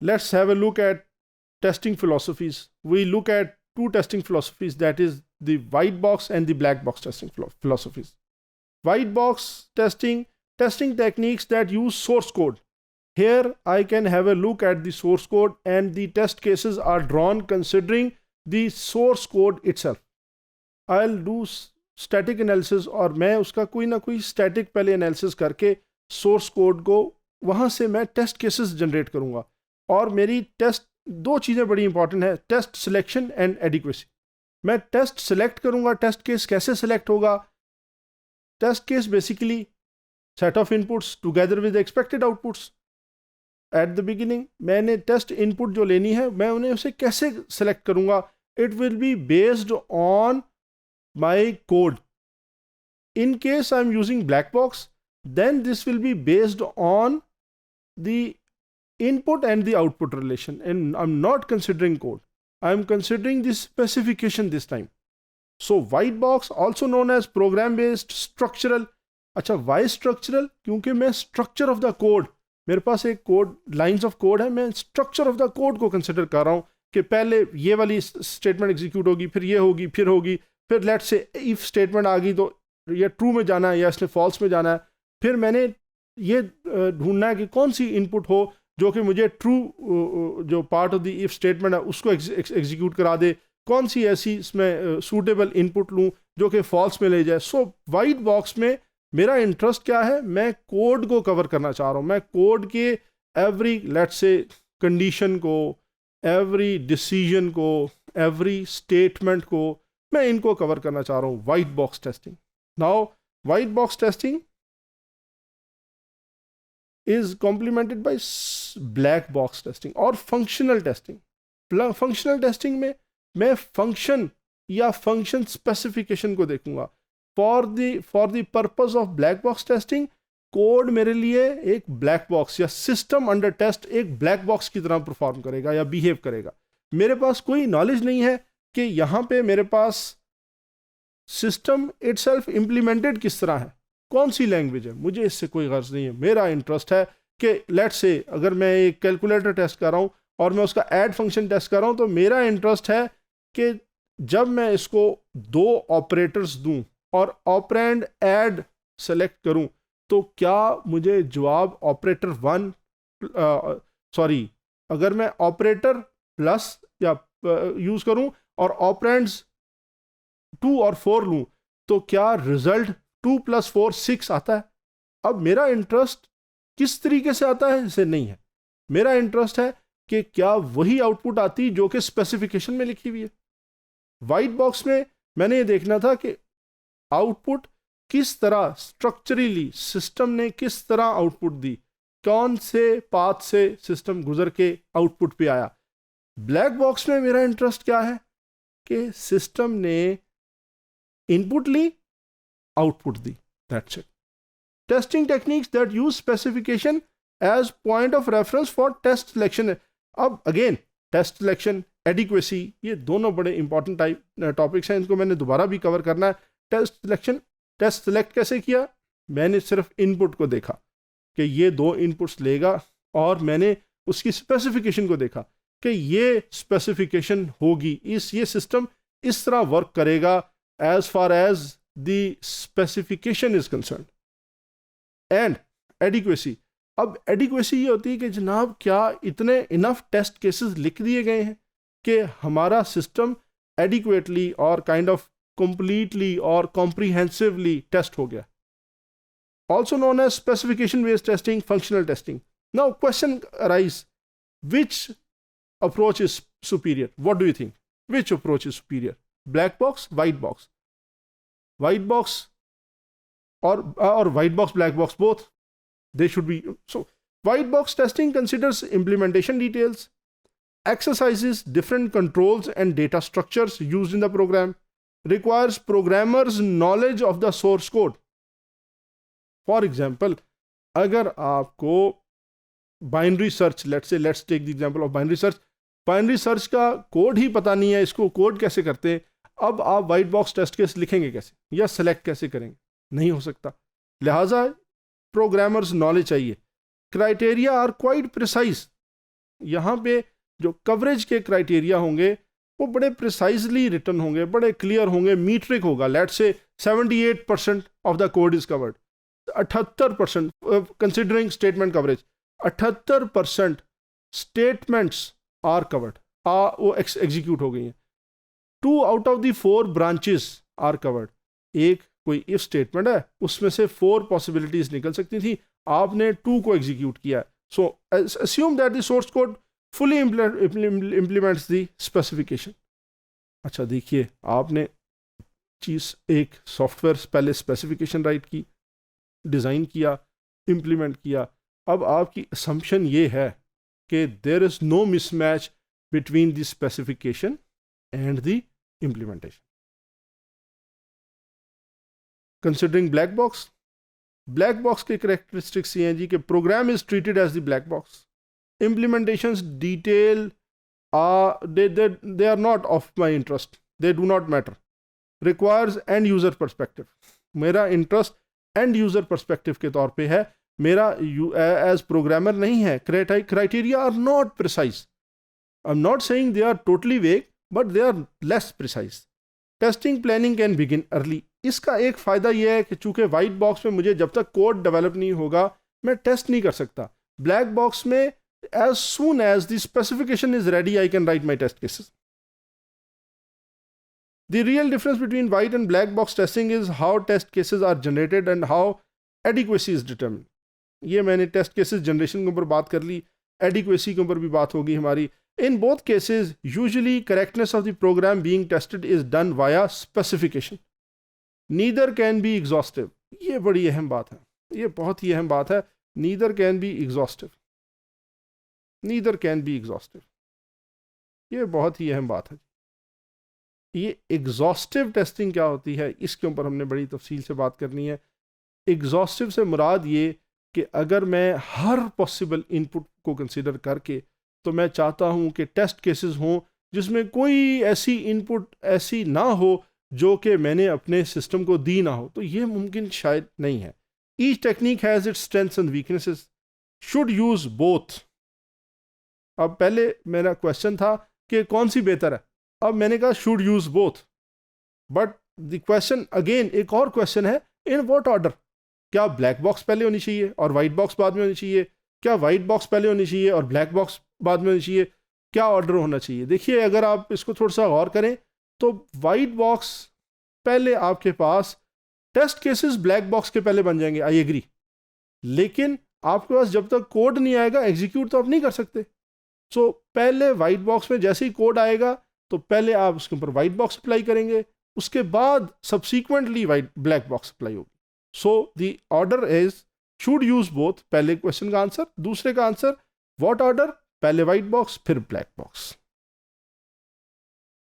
let's have a look at testing philosophies. We look at two testing philosophies, that is the white box and the black box testing philosophies. White box testing techniques that use source code. Here I can have a look at the source code and the test cases are drawn considering the source code itself. I'll do static analysis और मैं उसका कोई ना कोई static पहले analysis करके source code को वहाँ से मैं test cases generate करूँगा. और मेरी test दो चीज़ें बड़ी इंपॉर्टेंट है, टेस्ट सिलेक्शन एंड एडिक्वेसी. मैं टेस्ट सेलेक्ट करूंगा. टेस्ट केस कैसे सेलेक्ट होगा? Test case basically set of inputs together with expected outputs. At the beginning मैंने टेस्ट इनपुट जो लेनी है, मैं उन्हें उसे कैसे सेलेक्ट करूंगा? It will be based on my code. In case I am using black box, then this will be based on the input and the output relation, and I'm not considering code, I'm considering the specification this time. So white box, also known as program based structural. अच्छा, why structural? क्योंकि मैं structure of the code, मेरे पास एक code lines of code है, मैं structure of the code को consider कर रहा हूँ कि पहले ये वाली स्टेटमेंट एग्जीक्यूट होगी, फिर ये होगी, फिर लेट्स से इफ स्टेटमेंट आ गई तो ये ट्रू में जाना है या इसने फॉल्स में जाना है. फिर मैंने ये ढूंढना है कि कौन सी इनपुट हो जो कि मुझे ट्रू जो part of the if statement है उसको एग्जीक्यूट करा दे, कौन सी ऐसी इसमें सूटेबल इनपुट लूँ जो कि फॉल्स में ले जाए. सो वाइट बॉक्स में मेरा इंटरेस्ट क्या है? मैं कोड को कवर करना चाह रहा हूँ. मैं कोड के एवरी लेट्स से कंडीशन को, एवरी डिसीजन को, एवरी स्टेटमेंट को, मैं इनको कवर करना चाह रहा हूँ. White box testing. Now white box testing is complemented by black box testing or functional testing. Functional testing में मैं function या function specification को देखूंगा. For the purpose of black box testing, code मेरे लिए एक ब्लैक बॉक्स या system under test एक ब्लैक बॉक्स की तरह परफॉर्म करेगा या बिहेव करेगा. मेरे पास कोई नॉलेज नहीं है कि यहाँ पे मेरे पास सिस्टम इटसेल्फ इम्प्लीमेंटेड किस तरह है, कौन सी लैंग्वेज है, मुझे इससे कोई गर्ज नहीं है. मेरा इंटरेस्ट है कि लेट्स से अगर मैं एक कैलकुलेटर टेस्ट कर रहा हूँ और मैं उसका ऐड फंक्शन टेस्ट कर रहा हूँ, तो मेरा इंटरेस्ट है कि जब मैं इसको दो ऑपरेटर्स दूं और ऑपरेंड ऐड सेलेक्ट करूं, तो क्या मुझे जवाब ऑपरेटर वन अगर मैं ऑपरेटर प्लस या यूज़ करूं और ऑपरेंड्स 2 और 4 लूं, तो क्या रिजल्ट 2 + 4 6 आता है? अब मेरा इंटरेस्ट किस तरीके से आता है इसे नहीं है. मेरा इंटरेस्ट है कि क्या वही आउटपुट आती जो कि स्पेसिफिकेशन में लिखी हुई है. वाइट बॉक्स में मैंने ये देखना था कि आउटपुट किस तरह स्ट्रक्चरली सिस्टम ने किस तरह आउटपुट दी, कौन से पाथ से सिस्टम गुजर के आउटपुट पे आया. ब्लैक बॉक्स में मेरा इंटरेस्ट क्या है कि सिस्टम ने इनपुट ली, आउटपुट दी, that's it. Testing techniques that use specification as point of reference for test selection. अब अगेन टेस्ट सिलेक्शन, एडिक्वेसी, ये दोनों बड़े इंपॉर्टेंट टॉपिक्स हैं, इनको मैंने दोबारा भी कवर करना है. टेस्ट सिलेक्शन, टेस्ट सिलेक्ट कैसे किया? मैंने सिर्फ इनपुट को देखा कि ये 2 इनपुट्स लेगा और मैंने उसकी स्पेसिफिकेशन को देखा कि ये स्पेसिफिकेशन होगी, ये सिस्टम इस तरह वर्क करेगा as far as the specification is concern. And adequacy. अब एडिक्वेसी ये होती है कि जनाब क्या इतने इनफ टेस्ट केसेस लिख दिए गए हैं कि हमारा सिस्टम एडिक्वेटली और काइंड ऑफ कंप्लीटली और कॉम्प्रीहेंसिवली टेस्ट हो गया. Also known as specification based testing, functional testing. Now question arise, which approach is superior? What do you think? Which approach is superior? Black box, white box? White box or white box, black box, both they should be. So white box testing considers implementation details, exercises different controls and data structures used in the program, requires programmers knowledge of the source code. For example, अगर आपको binary search, let's take the example of binary search, binary search का code ही पता नहीं है, इसको code कैसे करते हैं, अब आप वाइट बॉक्स टेस्ट केस लिखेंगे कैसे या सेलेक्ट कैसे करेंगे? नहीं हो सकता. लिहाजा प्रोग्रामर्स नॉलेज चाहिए. Criteria are quite precise. यहाँ पे जो कवरेज के क्राइटेरिया होंगे वो बड़े प्रिसाइजली रिटर्न होंगे, बड़े क्लियर होंगे, मीट्रिक होगा। Let's say 78% of the code is covered, 78% considering statement coverage, 78% statements are covered, वो एग्जीक्यूट हो गई हैं। 2 out of the 4 branches are covered, एक कोई इफ स्टेटमेंट है उसमें से 4 पॉसिबिलिटीज निकल सकती थी, आपने 2 को एग्जीक्यूट किया। So assume that the source code fully implements the specification. अच्छा देखिए, आपने चीज़ एक सॉफ्टवेयर पहले स्पेसिफिकेशन राइट की, डिज़ाइन किया, इम्प्लीमेंट किया, अब आपकी असम्पशन ये है कि there is no mismatch between the specification and the implementation. Considering black box के करेक्टरिस्टिक्स ये हैं जी कि program is treated as the black box, implementations detail they are not of my interest, they do not matter, requires end user perspective। मेरा interest end user perspective के तौर पे है, मेरा एज प्रोग्रामर नहीं है। Criteria are not precise, I am not saying they are totally vague but they are less precise. Testing planning can begin early. इसका एक फ़ायदा यह है कि चूंकि वाइट बॉक्स में मुझे जब तक कोड डेवलप नहीं होगा मैं टेस्ट नहीं कर सकता। ब्लैक बॉक्स में as soon as the specification is ready I can write my test cases। The real difference between white and black box testing is how test cases are generated and how adequacy is determined। ये मैंने test cases generation के ऊपर बात कर ली, adequacy के ऊपर भी बात होगी हमारी। In both cases usually correctness of the program being tested is done via specification, neither can be exhaustive। ये बड़ी अहम बात है, ये बहुत ही अहम बात है। neither can be exhaustive, neither can be exhaustive, ये बहुत ही अहम बात है। ये एग्जॉस्टिव टेस्टिंग क्या होती है इसके ऊपर हमने बड़ी तफसील से बात करनी है। एग्जॉस्टिव से मुराद ये कि अगर मैं हर पॉसिबल इनपुट को कंसीडर करके, तो मैं चाहता हूँ कि टेस्ट केसेस हों जिसमें कोई ऐसी इनपुट ऐसी ना हो जो कि मैंने अपने सिस्टम को दी ना हो, तो ये मुमकिन शायद नहीं है। Each technique has its strengths and weaknesses, should use both. अब पहले मेरा क्वेश्चन था कि कौन सी बेहतर है, अब मैंने कहा should use both, but the question again एक और क्वेश्चन है, इन व्हाट ऑर्डर। क्या ब्लैक बॉक्स पहले होनी चाहिए और वाइट बॉक्स बाद में होनी चाहिए? क्या वाइट बॉक्स पहले होनी चाहिए और ब्लैक बॉक्स बाद में होनी चाहिए? क्या ऑर्डर होना चाहिए? देखिए, अगर आप इसको थोड़ा सा गौर करें तो वाइट बॉक्स पहले आपके पास टेस्ट केसेस ब्लैक बॉक्स के पहले बन जाएंगे, आई एग्री, लेकिन आपके पास जब तक कोड नहीं आएगा एग्जीक्यूट तो आप नहीं कर सकते। सो पहले वाइट बॉक्स में जैसे ही कोड आएगा तो पहले आप उसके ऊपर वाइट बॉक्स अप्लाई करेंगे, उसके बाद सब्सीक्वेंटली ब्लैक बॉक्स अप्लाई होगी। So the order is should use both, पहले क्वेश्चन का आंसर, दूसरे का आंसर व्हाट ऑर्डर, पहले वाइट बॉक्स फिर ब्लैक बॉक्स।